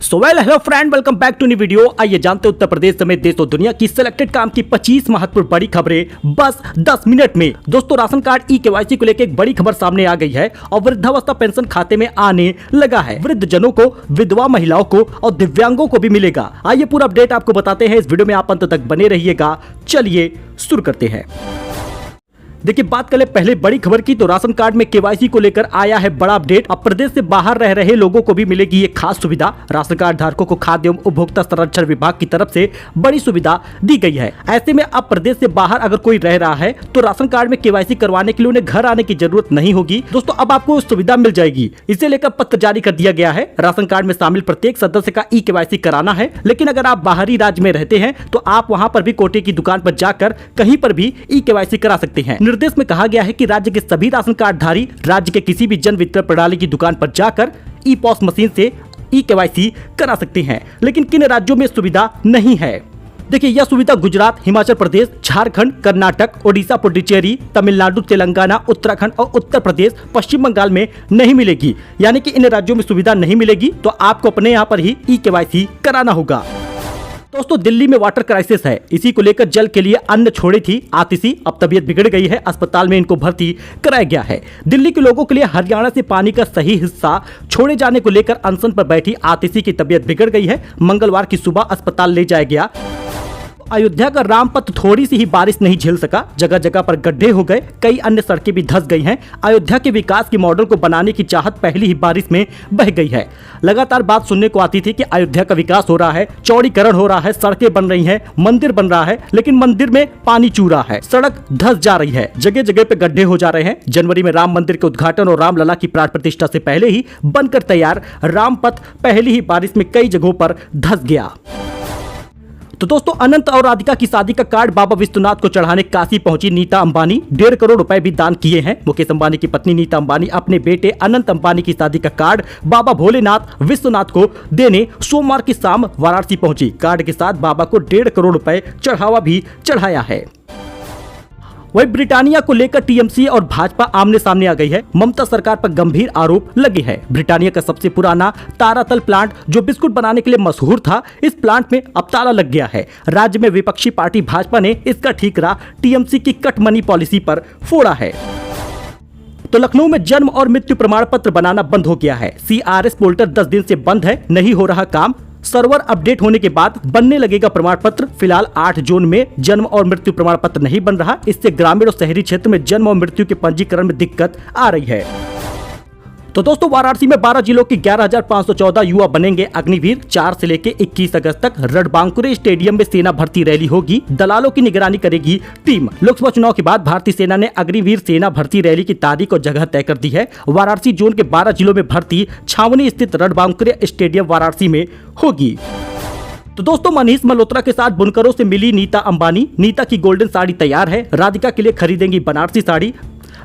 Hello friend, welcome back to new video. आइए जानते हैं उत्तर प्रदेश समेत देश और दुनिया की सिलेक्टेड काम की 25 महत्वपूर्ण बड़ी खबरें बस 10 मिनट में। दोस्तों, राशन कार्ड ई-केवाईसी को लेकर एक बड़ी खबर सामने आ गई है और वृद्धावस्था पेंशन खाते में आने लगा है। वृद्ध जनों को, विधवा महिलाओं को और दिव्यांगों को भी मिलेगा। आइए पूरा अपडेट आपको बताते हैं, इस वीडियो में आप अंत तक बने रहिएगा। चलिए शुरू करते हैं। देखिए, बात करें पहले बड़ी खबर की तो राशन कार्ड में केवाईसी को लेकर आया है बड़ा अपडेट। अब प्रदेश से बाहर रह रहे लोगों को भी मिलेगी ये खास सुविधा। राशन कार्ड धारकों को खाद्य एवं उपभोक्ता संरक्षण विभाग की तरफ से बड़ी सुविधा दी गई है। ऐसे में अब प्रदेश से बाहर अगर कोई रह रहा है तो राशन कार्ड में केवाईसी करवाने के लिए उन्हें घर आने की जरूरत नहीं होगी। दोस्तों, अब आपको सुविधा मिल जाएगी। इसे लेकर पत्र जारी कर दिया गया है। राशन कार्ड में शामिल प्रत्येक सदस्य का ई-केवाईसी कराना है, लेकिन अगर आप बाहरी राज्य में रहते हैं तो आप वहां पर भी कोटे की दुकान पर जाकर कहीं पर भी ई-केवाईसी करा सकते हैं। निर्देश में कहा गया है कि राज्य के सभी राशन कार्डधारी राज्य के किसी भी जन वितरण प्रणाली की दुकान पर जाकर ई-पॉस मशीन से ई-केवाईसी करा सकते हैं, लेकिन किन राज्यों में सुविधा नहीं है। देखिए, यह सुविधा गुजरात, हिमाचल प्रदेश, झारखंड, कर्नाटक, ओडिशा, पुडुचेरी, तमिलनाडु, तेलंगाना, उत्तराखंड और उत्तर प्रदेश, पश्चिम बंगाल में नहीं मिलेगी। यानी कि इन राज्यों में सुविधा नहीं मिलेगी, तो आपको अपने यहाँ पर ही ई-केवाईसी कराना होगा। दोस्तों, दिल्ली में वाटर क्राइसिस है। इसी को लेकर जल के लिए अन्न छोड़ी थी आतिशी। अब तबीयत बिगड़ गई है, अस्पताल में इनको भर्ती कराया गया है। दिल्ली के लोगों के लिए हरियाणा से पानी का सही हिस्सा छोड़े जाने को लेकर अनशन पर बैठी आतिशी की तबीयत बिगड़ गई है। मंगलवार की सुबह अस्पताल ले जाया गया। अयोध्या का रामपथ थोड़ी सी ही बारिश नहीं झेल सका, जगह जगह पर गड्ढे हो गए, कई अन्य सड़कें भी धंस गई हैं। अयोध्या के विकास के मॉडल को बनाने की चाहत पहली ही बारिश में बह गई है। लगातार बात सुनने को आती थी कि अयोध्या का विकास हो रहा है, चौड़ीकरण हो रहा है, सड़कें बन रही हैं, मंदिर बन रहा है, लेकिन मंदिर में पानी चू रहा है, सड़क धंस जा रही है, जगह जगह पे गड्ढे हो जा रहे हैं। जनवरी में राम मंदिर के उद्घाटन और रामलला की प्राण प्रतिष्ठा से पहले ही बनकर तैयार रामपथ पहली ही बारिश में कई जगहों पर धंस गया। तो दोस्तों, अनंत और राधिका की शादी का कार्ड बाबा विश्वनाथ को चढ़ाने काशी पहुंची नीता अंबानी। 1.5 करोड़ रुपए भी दान किए हैं। मुकेश अंबानी की पत्नी नीता अंबानी अपने बेटे अनंत अंबानी की शादी का कार्ड बाबा भोलेनाथ विश्वनाथ को देने सोमवार की शाम वाराणसी पहुंची। कार्ड के साथ बाबा को 1.5 करोड़ रुपए चढ़ावा भी चढ़ाया है। वहीं ब्रिटानिया को लेकर टीएमसी और भाजपा आमने सामने आ गई है। ममता सरकार पर गंभीर आरोप लगे हैं। ब्रिटानिया का सबसे पुराना तारातल प्लांट जो बिस्कुट बनाने के लिए मशहूर था, इस प्लांट में अब ताला लग गया है। राज्य में विपक्षी पार्टी भाजपा ने इसका ठीकरा टीएमसी की कट मनी पॉलिसी पर फोड़ा है। तो लखनऊ में जन्म और मृत्यु प्रमाण पत्र बनाना बंद हो गया है। सीआरएस पोर्टल 10 दिन से बंद है, नहीं हो रहा काम। सर्वर अपडेट होने के बाद बनने लगेगा प्रमाण पत्र। फिलहाल 8 जोन में जन्म और मृत्यु प्रमाण पत्र नहीं बन रहा। इससे ग्रामीण और शहरी क्षेत्र में जन्म और मृत्यु के पंजीकरण में दिक्कत आ रही है। तो दोस्तों, वाराणसी में 12 जिलों के 11,514 युवा बनेंगे अग्निवीर। 4 से लेकर 21 अगस्त तक रणबांकुरे स्टेडियम में सेना भर्ती रैली होगी। दलालों की निगरानी करेगी टीम। लोकसभा चुनाव के बाद भारतीय सेना ने अग्निवीर सेना भर्ती रैली की तारीख और जगह तय कर दी है। वाराणसी जोन के 12 जिलों में भर्ती छावनी स्थित रणबांकुरे स्टेडियम वाराणसी में होगी। तो दोस्तों, मनीष मल्होत्रा के साथ बुनकरों से मिली नीता अंबानी। नीता की गोल्डन साड़ी तैयार है, राधिका के लिए खरीदेंगी बनारसी साड़ी।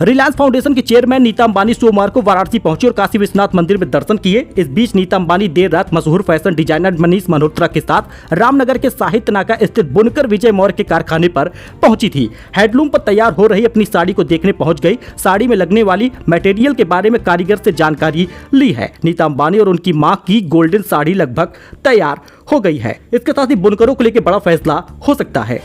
रिलायंस फाउंडेशन के चेयरमैन नीता अंबानी सोमवार को वाराणसी पहुंची और काशी विश्वनाथ मंदिर में दर्शन किए। इस बीच नीता अंबानी देर रात मशहूर फैशन डिजाइनर मनीष मल्होत्रा के साथ रामनगर के साहित्य नाका स्थित बुनकर विजय मौर्य के कारखाने पर पहुंची थी। हैंडलूम पर तैयार हो रही अपनी साड़ी को देखने पहुंच गई। साड़ी में लगने वाली मटेरियल के बारे में कारीगर से जानकारी ली है। नीता अंबानी और उनकी मां की गोल्डन साड़ी लगभग तैयार हो गई है। इसके साथ ही बुनकरों को लेकर बड़ा फैसला हो सकता है।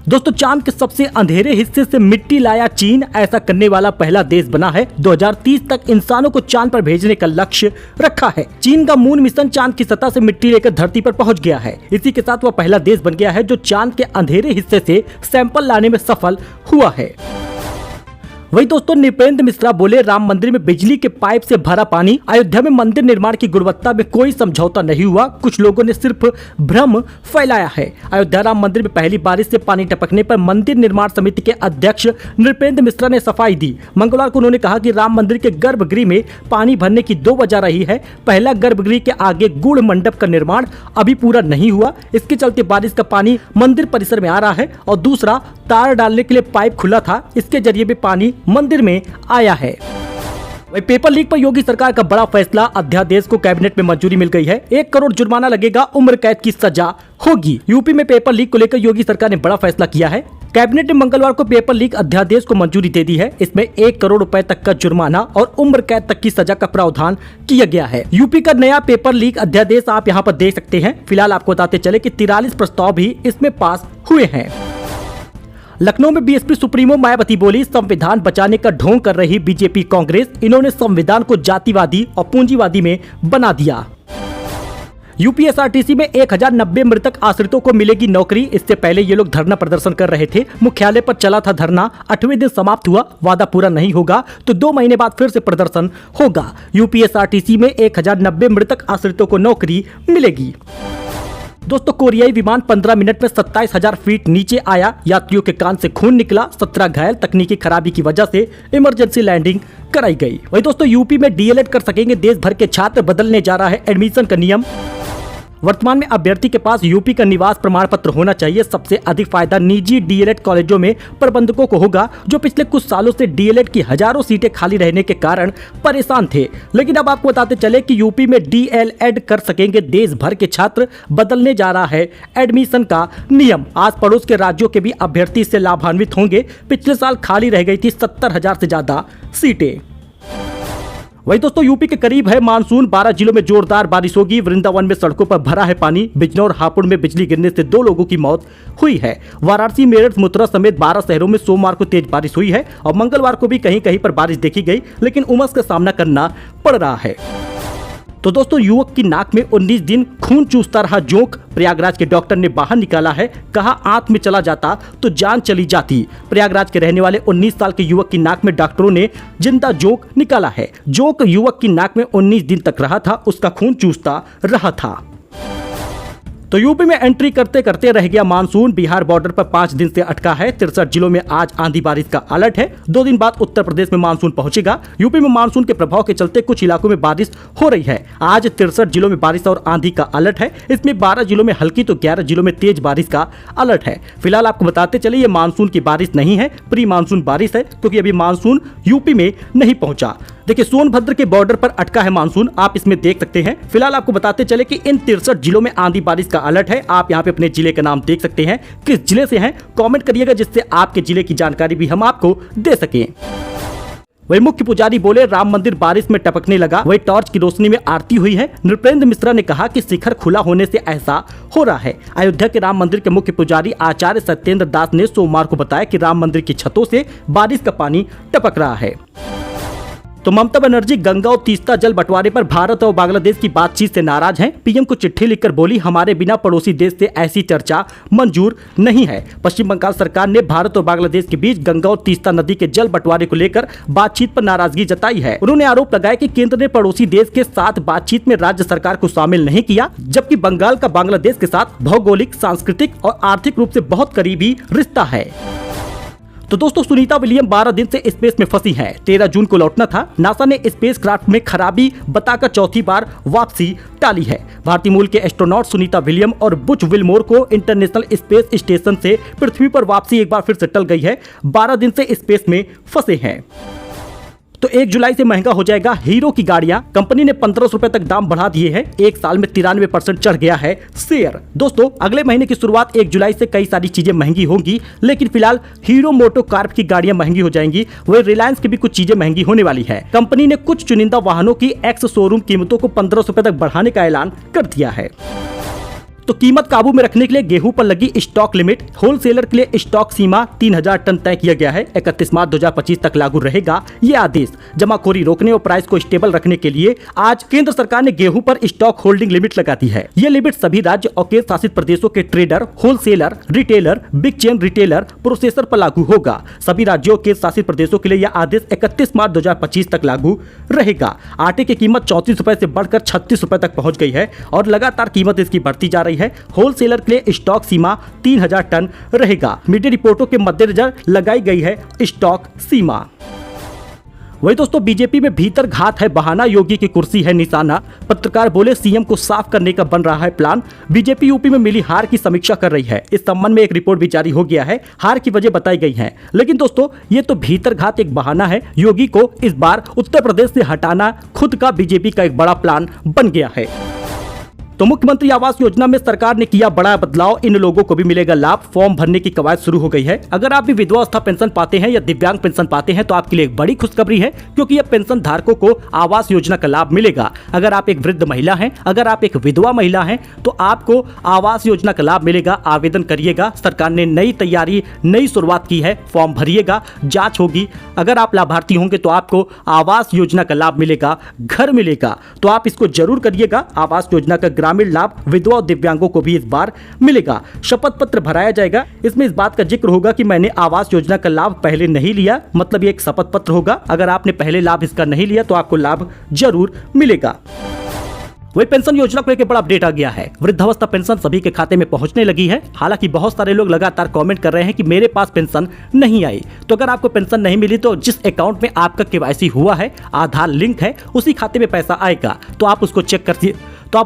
दोस्तों, चांद के सबसे अंधेरे हिस्से से मिट्टी लाया चीन। ऐसा करने वाला पहला देश बना है। 2030 तक इंसानों को चांद पर भेजने का लक्ष्य रखा है। चीन का मून मिशन चांद की सतह से मिट्टी लेकर धरती पर पहुंच गया है। इसी के साथ वह पहला देश बन गया है जो चांद के अंधेरे हिस्से से सैंपल लाने में सफल हुआ है। वही दोस्तों, नृपेंद्र मिश्रा बोले राम मंदिर में बिजली के पाइप से भरा पानी। अयोध्या में मंदिर निर्माण की गुणवत्ता में कोई समझौता नहीं हुआ। कुछ लोगों ने सिर्फ भ्रम फैलाया है। अयोध्या राम मंदिर में पहली बारिश से पानी टपकने पर मंदिर निर्माण समिति के अध्यक्ष नृपेंद्र मिश्रा ने सफाई दी। मंगलवार को उन्होंने कहा कि राम मंदिर के गर्भगृह में पानी भरने की 2 वजह रही है। पहला, गर्भगृह के आगे गुड़ मंडप का निर्माण अभी पूरा नहीं हुआ, इसके चलते बारिश का पानी मंदिर परिसर में आ रहा है। और दूसरा, तार डालने के लिए पाइप खुला था, इसके जरिए भी पानी मंदिर में आया है। वही पेपर लीक पर योगी सरकार का बड़ा फैसला। अध्यादेश को कैबिनेट में मंजूरी मिल गई है। 1 करोड़ जुर्माना लगेगा, उम्र कैद की सजा होगी। यूपी में पेपर लीक को लेकर योगी सरकार ने बड़ा फैसला किया है। कैबिनेट ने मंगलवार को पेपर लीक अध्यादेश को मंजूरी दे दी है। इसमें 1 करोड़ रुपए तक का जुर्माना और उम्र कैद तक की सजा का प्रावधान किया गया है। यूपी का नया पेपर लीक अध्यादेश आप यहां पर देख सकते हैं। फिलहाल आपको बताते चले कि 43 प्रस्ताव भी इसमें पास हुए हैं। लखनऊ में बीएसपी सुप्रीमो मायावती बोली, संविधान बचाने का ढोंग कर रही बीजेपी कांग्रेस, इन्होंने संविधान को जातिवादी और पूंजीवादी में बना दिया। यूपीएसआरटीसी में 1090 मृतक आश्रितों को मिलेगी नौकरी। इससे पहले ये लोग धरना प्रदर्शन कर रहे थे। मुख्यालय पर चला था धरना, 8वें दिन समाप्त हुआ। वादा पूरा नहीं होगा तो 2 महीने बाद फिर से प्रदर्शन होगा। यूपीएसआरटीसी में 1090 मृतक आश्रितों को नौकरी मिलेगी। दोस्तों, कोरियाई विमान 15 मिनट में 27,000 फीट नीचे आया। यात्रियों के कान से खून निकला, 17 घायल। तकनीकी खराबी की वजह से इमरजेंसी लैंडिंग कराई गई। वही दोस्तों, यूपी में डीएलएड कर सकेंगे देश भर के छात्र, बदलने जा रहा है एडमिशन का नियम। वर्तमान में अभ्यर्थी के पास यूपी का निवास प्रमाण पत्र होना चाहिए। सबसे अधिक फायदा निजी डीएलएड कॉलेजों में प्रबंधकों को होगा, जो पिछले कुछ सालों से डीएलएड की हजारों सीटें खाली रहने के कारण परेशान थे। लेकिन अब आपको बताते चले कि यूपी में डीएलएड कर सकेंगे देश भर के छात्र, बदलने जा रहा है एडमिशन का नियम। आस पड़ोस के राज्यों के भी अभ्यर्थी से लाभान्वित होंगे। पिछले साल खाली रह गई थी 70,000 से ज्यादा सीटें। वही दोस्तों, यूपी के करीब है मानसून। 12 जिलों में जोरदार बारिश होगी। वृंदावन में सड़कों पर भरा है पानी। बिजनौर हापुड़ में बिजली गिरने से 2 लोगों की मौत हुई है। वाराणसी, मेरठ, मथुरा समेत 12 शहरों में सोमवार को तेज बारिश हुई है और मंगलवार को भी कहीं कहीं पर बारिश देखी गई, लेकिन उमस का सामना करना पड़ रहा है। तो दोस्तों, युवक की नाक में 19 दिन खून चूसता रहा जोंक। प्रयागराज के डॉक्टर ने बाहर निकाला है, कहा आंत में चला जाता तो जान चली जाती। प्रयागराज के रहने वाले 19 साल के युवक की नाक में डॉक्टरों ने जिंदा जोंक निकाला है। जोंक युवक की नाक में 19 दिन तक रहा था, उसका खून चूसता रहा था। तो यूपी में एंट्री करते करते रह गया मानसून। बिहार बॉर्डर पर 5 दिन से अटका है। 63 जिलों में आज आंधी बारिश का अलर्ट है। 2 दिन बाद उत्तर प्रदेश में मानसून पहुंचेगा। यूपी में मानसून के प्रभाव के चलते कुछ इलाकों में बारिश हो रही है। आज 63 जिलों में बारिश और आंधी का अलर्ट है। इसमें 12 जिलों में हल्की तो 11 जिलों में तेज बारिश का अलर्ट है। फिलहाल आपको बताते चले, ये मानसून की बारिश नहीं है, प्री मानसून बारिश है, क्योंकि अभी मानसून यूपी में नहीं पहुंचा। देखिए, सोनभद्र के बॉर्डर पर अटका है मानसून, आप इसमें देख सकते हैं। फिलहाल आपको बताते चले कि इन 63 जिलों में आंधी बारिश का अलर्ट है। आप यहाँ पे अपने जिले का नाम देख सकते हैं, किस जिले से हैं कमेंट करिएगा, जिससे आपके जिले की जानकारी भी हम आपको दे सकें। वही मुख्य पुजारी बोले, राम मंदिर बारिश में टपकने लगा। वही टॉर्च की रोशनी में आरती हुई है। नृपेंद्र मिश्रा ने कहा कि शिखर खुला होने से ऐसा हो रहा है। अयोध्या के राम मंदिर के मुख्य पुजारी आचार्य सत्येंद्र दास ने सोमवार को बताया कि राम मंदिर की छतों से बारिश का पानी टपक रहा है। तो ममता बनर्जी गंगा और तीस्ता जल बंटवारे पर भारत और बांग्लादेश की बातचीत से नाराज हैं। पीएम को चिट्ठी लिखकर बोली, हमारे बिना पड़ोसी देश से ऐसी चर्चा मंजूर नहीं है। पश्चिम बंगाल सरकार ने भारत और बांग्लादेश के बीच गंगा और तीस्ता नदी के जल बंटवारे को लेकर बातचीत पर नाराजगी जताई है। उन्होंने आरोप लगाया कि केंद्र ने पड़ोसी देश के साथ बातचीत में राज्य सरकार को शामिल नहीं किया, जबकि बंगाल का बांग्लादेश के साथ भौगोलिक, सांस्कृतिक और आर्थिक रूप से बहुत करीबी रिश्ता है। तो दोस्तों, सुनीता विलियम 12 दिन से स्पेस में फंसी है। 13 जून को लौटना था। नासा ने स्पेसक्राफ्ट में खराबी बताकर चौथी बार वापसी टाली है। भारतीय मूल के एस्ट्रोनॉट सुनीता विलियम और बुच विलमोर को इंटरनेशनल स्पेस स्टेशन से पृथ्वी पर वापसी एक बार फिर से टल गई है। 12 दिन से स्पेस में फंसे हैं। तो 1 जुलाई से महंगा हो जाएगा हीरो की गाड़ियां। कंपनी ने 1500 रुपए तक दाम बढ़ा दिए हैं। 1 साल में 93% चढ़ गया है शेयर। दोस्तों, अगले महीने की शुरुआत 1 जुलाई से कई सारी चीजें महंगी होंगी, लेकिन फिलहाल हीरो मोटोकॉर्प की गाड़ियां महंगी हो जाएंगी। वही रिलायंस की भी कुछ चीजें महंगी होने वाली है। कंपनी ने कुछ चुनिंदा वाहनों की एक्स शोरूम कीमतों को 1500 रुपए तक बढ़ाने का ऐलान कर दिया है। तो कीमत काबू में रखने के लिए गेहूं पर लगी स्टॉक लिमिट। होलसेलर के लिए स्टॉक सीमा 3000 टन तय किया गया है। 31 मार्च 2025 तक लागू रहेगा ये आदेश। जमाखोरी रोकने और प्राइस को स्टेबल रखने के लिए आज केंद्र सरकार ने गेहूं पर स्टॉक होल्डिंग लिमिट लगा दी है। ये लिमिट सभी राज्य और केंद्र शासित प्रदेशों के trader, wholesaler, retailer, big chain retailer, processor पर लागू होगा। सभी राज्यों के शासित प्रदेशों के लिए यह आदेश 31 मार्च 2025 तक लागू रहेगा। आटे की कीमत 34 रुपए से बढ़कर 36 रुपए तक पहुंच गई है और लगातार कीमत इसकी बढ़ती जा रही है। होलसेलर के लिए स्टॉक सीमा 3000 टन रहेगा। मीडिया रिपोर्टों के मद्देनजर लगाई गई है स्टॉक सीमा। वही दोस्तों, बीजेपी में भीतर घात है बहाना, योगी की कुर्सी है निशाना। पत्रकार बोले, सीएम को साफ करने का बन रहा है प्लान। बीजेपी यूपी में मिली हार की समीक्षा कर रही है। इस संबंध में एक रिपोर्ट भी जारी हो गया है। हार की वजह बताई गई है, लेकिन दोस्तों ये तो भीतर घात एक बहाना है। योगी को इस बार उत्तर प्रदेश से हटाना खुद का बीजेपी का एक बड़ा प्लान बन गया है। तो मुख्यमंत्री आवास योजना में सरकार ने किया बड़ा बदलाव, इन लोगों को भी मिलेगा लाभ। फॉर्म भरने की कवायद शुरू हो गई है। अगर आप भी विधवा अवस्था पेंशन पाते हैं या दिव्यांग पेंशन पाते हैं तो आपके लिए एक बड़ी खुशखबरी है, क्योंकि यह पेंशन धारकों को आवास योजना का लाभ मिलेगा। अगर आप एक वृद्ध महिला हैं, अगर आप एक विधवा महिला हैं तो आपको आवास योजना का लाभ मिलेगा। आवेदन करिएगा, सरकार ने नई तैयारी, नई शुरुआत की है। फॉर्म भरिएगा, जांच होगी। अगर आप लाभार्थी होंगे तो आपको आवास योजना का लाभ मिलेगा, घर मिलेगा, तो आप इसको जरूर करिएगा। आवास योजना का ग्रामीण लाभ विधवा और दिव्यांगों को भी इस बार मिलेगा। शपथ पत्र भराया जाएगा, इसमें इस बात का जिक्र होगा कि मैंने आवास योजना का लाभ पहले नहीं लिया, मतलब ये एक शपथ पत्र होगा। अगर आपने पहले लाभ इसका नहीं लिया तो आपको लाभ जरूर मिलेगा। वही पेंशन योजना को लेकर बड़ा अपडेट आ गया है। वृद्धावस्था पेंशन सभी के खाते में पहुंचने लगी है। हालांकि बहुत सारे लोग लगातार कमेंट कर रहे हैं कि मेरे पास पेंशन नहीं आई। तो अगर आपको पेंशन नहीं मिली तो जिस अकाउंट में आपका केवाईसी हुआ है, आधार लिंक है, उसी खाते में पैसा आएगा। तो आप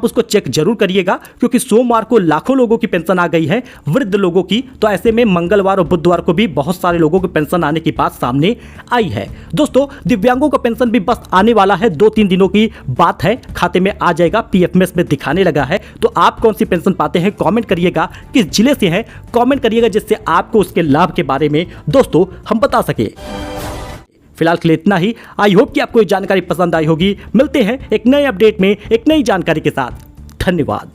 उसको चेक जरूर करिएगा, क्योंकि सोमवार को लाखों लोगों की पेंशन आ गई है, वृद्ध लोगों की। तो ऐसे में मंगलवार और बुधवार को भी बहुत सारे लोगों को पेंशन आने की बात सामने आई है। दोस्तों, दिव्यांगों का पेंशन भी बस आने वाला है, 2-3 दिनों की बात है, खाते में आ जाएगा। पीएफएमएस में दिखाने लगा है। तो आप कौन सी पेंशन पाते हैं कमेंट करिएगा, किस जिले से हैं कमेंट करिएगा, जिससे आपको उसके लाभ के बारे में दोस्तों हम बता सके। फिलहाल के लिए इतना ही। आई होप कि आपको ये जानकारी पसंद आई होगी। मिलते हैं एक नए अपडेट में एक नई जानकारी के साथ। धन्यवाद।